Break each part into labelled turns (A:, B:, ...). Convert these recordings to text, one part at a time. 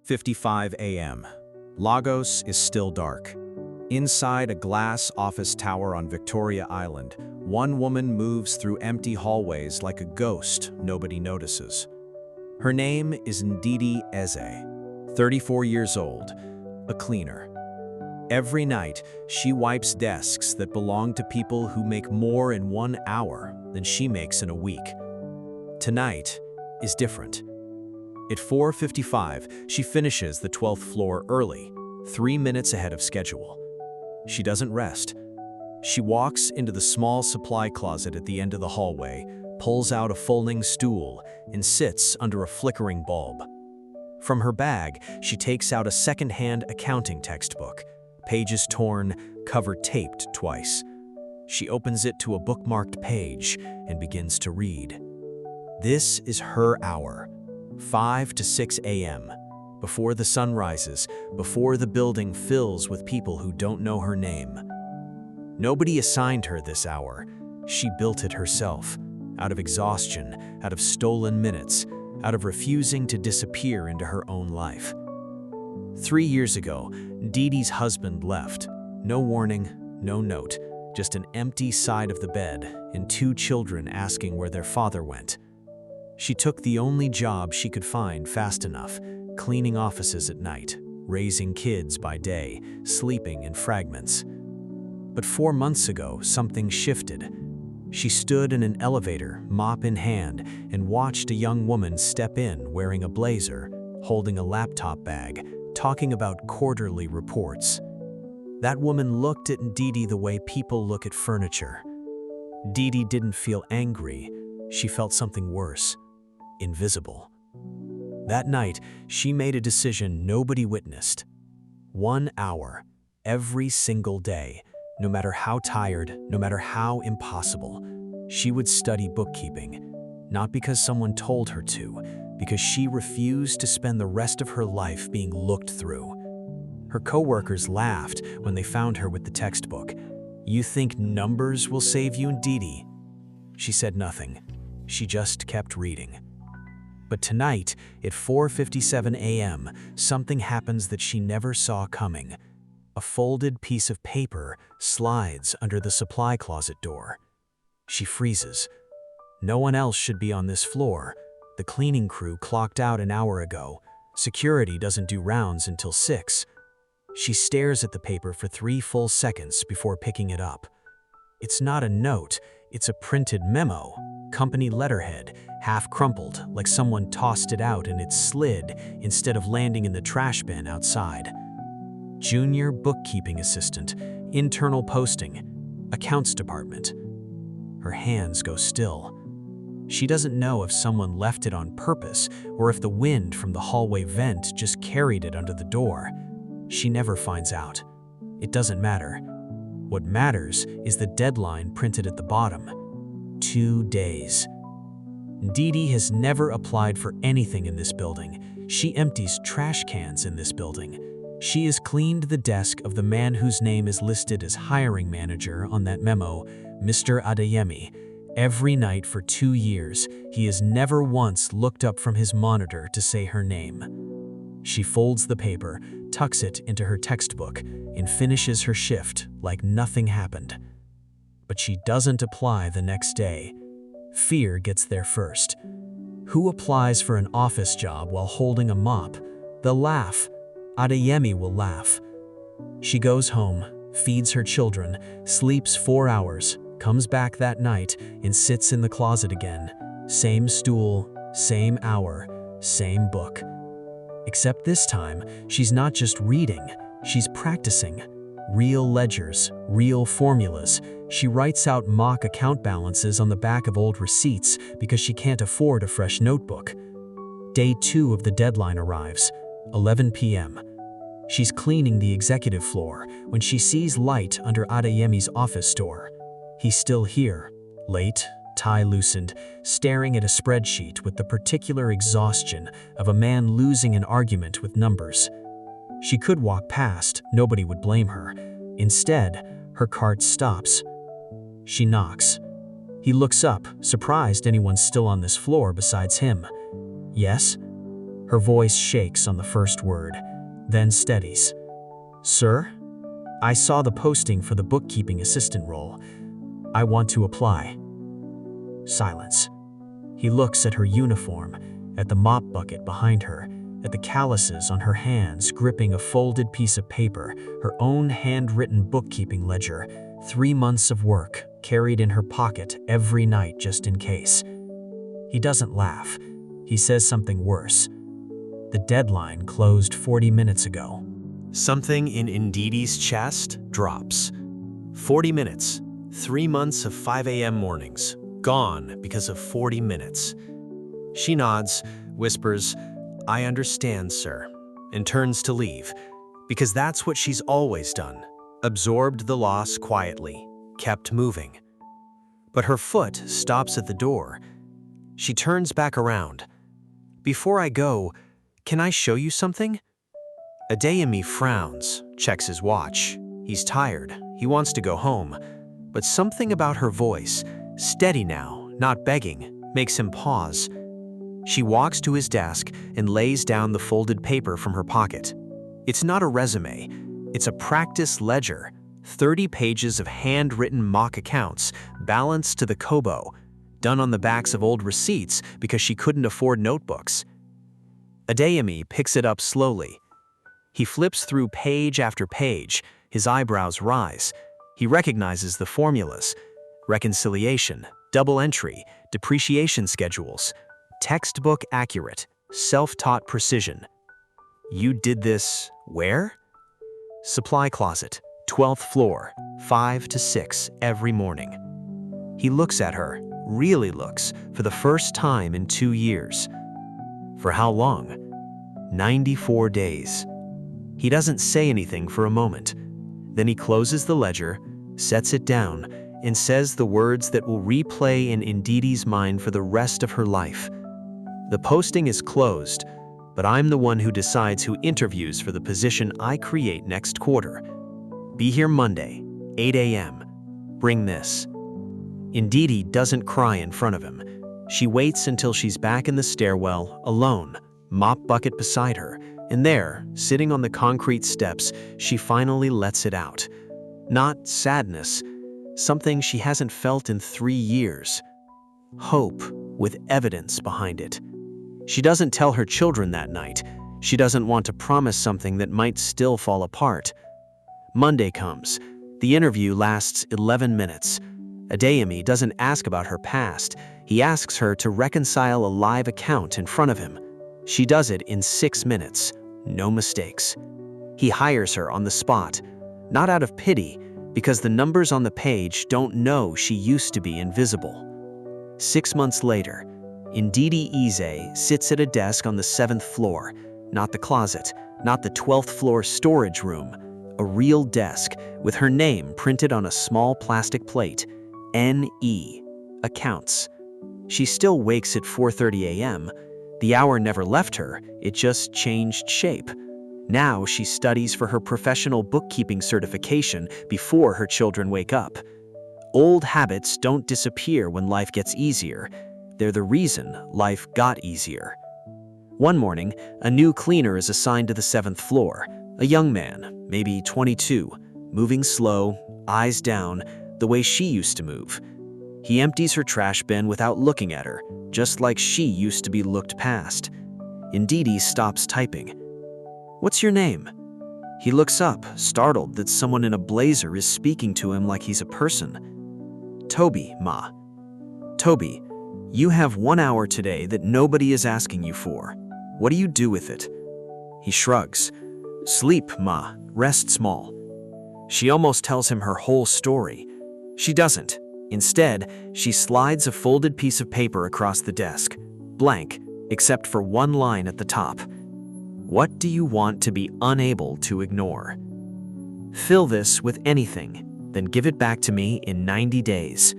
A: 4:55 a.m. Lagos is still dark. Inside a glass office tower on Victoria Island, one woman moves through empty hallways like a ghost nobody notices. Her name is Ndidi Eze, 34 years old, a cleaner. Every night, she wipes desks that belong to people who make more in 1 hour than she makes in a week. Tonight is different. At 4:55, she finishes the 12th floor early, 3 minutes ahead of schedule. She doesn't rest. She walks into the small supply closet at the end of the hallway, pulls out a folding stool, and sits under a flickering bulb. From her bag, she takes out a second-hand accounting textbook, pages torn, cover taped twice. She opens it to a bookmarked page and begins to read. This is her hour, 5 to 6 a.m., before the sun rises, before the building fills with people who don't know her name. Nobody assigned her this hour. She built it herself, out of exhaustion, out of stolen minutes, out of refusing to disappear into her own life. 3 years ago, Ndidi's husband left. No warning, no note, just an empty side of the bed and 2 children asking where their father went. She took the only job she could find fast enough, cleaning offices at night, raising kids by day, sleeping in fragments. But 4 months ago, something shifted. She stood in an elevator, mop in hand, and watched a young woman step in wearing a blazer, holding a laptop bag, talking about quarterly reports. That woman looked at Ndidi the way people look at furniture. Ndidi didn't feel angry. She felt something worse. Invisible. That night, she made a decision nobody witnessed. 1 hour, every single day, no matter how tired, no matter how impossible, she would study bookkeeping, not because someone told her to, because she refused to spend the rest of her life being looked through. Her coworkers laughed when they found her with the textbook. "You think numbers will save you, Ndidi?" She said nothing. She just kept reading. But tonight, at 4:57 a.m., something happens that she never saw coming. A folded piece of paper slides under the supply closet door. She freezes. No one else should be on this floor. The cleaning crew clocked out an hour ago. Security doesn't do rounds until 6. She stares at the paper for 3 full seconds before picking it up. It's not a note, it's a printed memo. Company letterhead, half crumpled, like someone tossed it out and it slid instead of landing in the trash bin outside. Junior bookkeeping assistant, internal posting, accounts department. Her hands go still. She doesn't know if someone left it on purpose or if the wind from the hallway vent just carried it under the door. She never finds out. It doesn't matter. What matters is the deadline printed at the bottom. 2 days. Ndidi has never applied for anything in this building. She empties trash cans in this building. She has cleaned the desk of the man whose name is listed as hiring manager on that memo, Mr. Adeyemi. Every night for 2 years, he has never once looked up from his monitor to say her name. She folds the paper, tucks it into her textbook, and finishes her shift like nothing happened. But she doesn't apply the next day. Fear gets there first. Who applies for an office job while holding a mop? They'll laugh. Adeyemi will laugh. She goes home, feeds her children, sleeps 4 hours, comes back that night, and sits in the closet again. Same stool, same hour, same book. Except this time, she's not just reading, she's practicing. Real ledgers, real formulas. She writes out mock account balances on the back of old receipts because she can't afford a fresh notebook. Day 2 of the deadline arrives, 11 p.m. She's cleaning the executive floor when she sees light under Adeyemi's office door. He's still here, late, tie loosened, staring at a spreadsheet with the particular exhaustion of a man losing an argument with numbers. She could walk past, nobody would blame her. Instead, her cart stops. She knocks. He looks up, surprised anyone's still on this floor besides him. Yes?
B: Her voice shakes on the first word, then steadies. "Sir, I saw the posting for the bookkeeping assistant role. I want to apply." Silence. He looks at her uniform, at the mop bucket behind her, at the calluses on her hands gripping a folded piece of paper, her own handwritten bookkeeping ledger, 3 months of work carried in her pocket every night just in case. He doesn't laugh. He says something worse. "The deadline closed 40 minutes ago."
A: Something in Ndidi's chest drops. 40 minutes, 3 months of 5 a.m. mornings, gone because of 40 minutes. She nods, whispers, "I understand, sir," and turns to leave, because that's what she's always done, absorbed the loss quietly, kept moving. But her foot stops at the door. She turns back around. "Before I go, can I show you something?" Adeyemi frowns, checks his watch. He's tired, he wants to go home. But something about her voice, steady now, not begging, makes him pause. She walks to his desk and lays down the folded paper from her pocket. It's not a resume, it's a practice ledger, 30 pages of handwritten mock accounts, balanced to the kobo, done on the backs of old receipts because she couldn't afford notebooks. Adeyemi picks it up slowly. He flips through page after page, his eyebrows rise. He recognizes the formulas: reconciliation, double entry, depreciation schedules, textbook accurate, self-taught precision. "You did this where?" "Supply closet, 12th floor, 5 to 6 every morning." He looks at her, really looks, for the first time in 2 years. For how long? 94 days. He doesn't say anything for a moment. Then he closes the ledger, sets it down, and says the words that will replay in Ndidi's mind for the rest of her life. "The posting is closed, but I'm the one who decides who interviews for the position I create next quarter. Be here Monday, 8 a.m. Bring this." Ndidi doesn't cry in front of him. She waits until she's back in the stairwell, alone, mop bucket beside her, and there, sitting on the concrete steps, she finally lets it out. Not sadness, something she hasn't felt in 3 years. Hope, with evidence behind it. She doesn't tell her children that night. She doesn't want to promise something that might still fall apart. Monday comes. The interview lasts 11 minutes. Adeyemi doesn't ask about her past. He asks her to reconcile a live account in front of him. She does it in 6 minutes, no mistakes. He hires her on the spot, not out of pity, because the numbers on the page don't know she used to be invisible. 6 months later, Ndidi Eze sits at a desk on the 7th floor, not the closet, not the 12th floor storage room, a real desk with her name printed on a small plastic plate, N.E., accounts. She still wakes at 4:30 a.m., The hour never left her, it just changed shape. Now she studies for her professional bookkeeping certification before her children wake up. Old habits don't disappear when life gets easier. They're the reason life got easier. One morning, a new cleaner is assigned to the 7th floor. A young man, maybe 22, moving slow, eyes down, the way she used to move. He empties her trash bin without looking at her, just like she used to be looked past. Ndidi stops typing. "What's your name?" He looks up, startled that someone in a blazer is speaking to him like he's a person. "Toby, Ma. Toby, you have 1 hour today that nobody is asking you for. What do you do with it?" He shrugs. "Sleep, Ma. Rest small." She almost tells him her whole story. She doesn't. Instead, she slides a folded piece of paper across the desk, blank, except for one line at the top. "What do you want to be unable to ignore? Fill this with anything, then give it back to me in 90 days.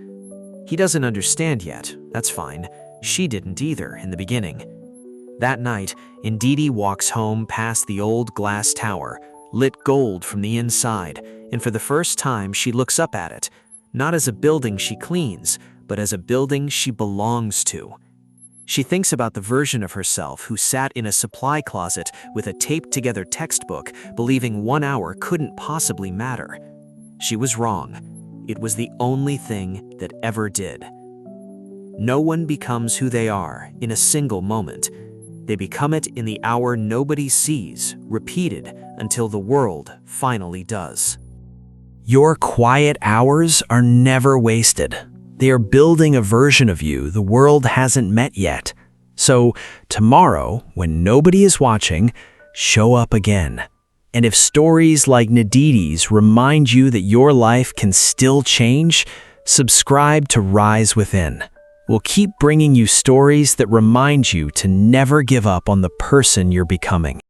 A: He doesn't understand yet, that's fine. She didn't either in the beginning. That night, Ndidi walks home past the old glass tower, lit gold from the inside, and for the first time she looks up at it, not as a building she cleans, but as a building she belongs to.
B: She thinks about the version of herself who sat in a supply closet with a taped-together textbook, believing 1 hour couldn't possibly matter. She was wrong. It was the only thing that ever did. No one becomes who they are in a single moment. They become it in the hour nobody sees, repeated until the world finally does.
A: Your quiet hours are never wasted. They are building a version of you the world hasn't met yet. So tomorrow, when nobody is watching, show up again. And if stories like Ndidi's remind you that your life can still change, subscribe to Rise Within. We'll keep bringing you stories that remind you to never give up on the person you're becoming.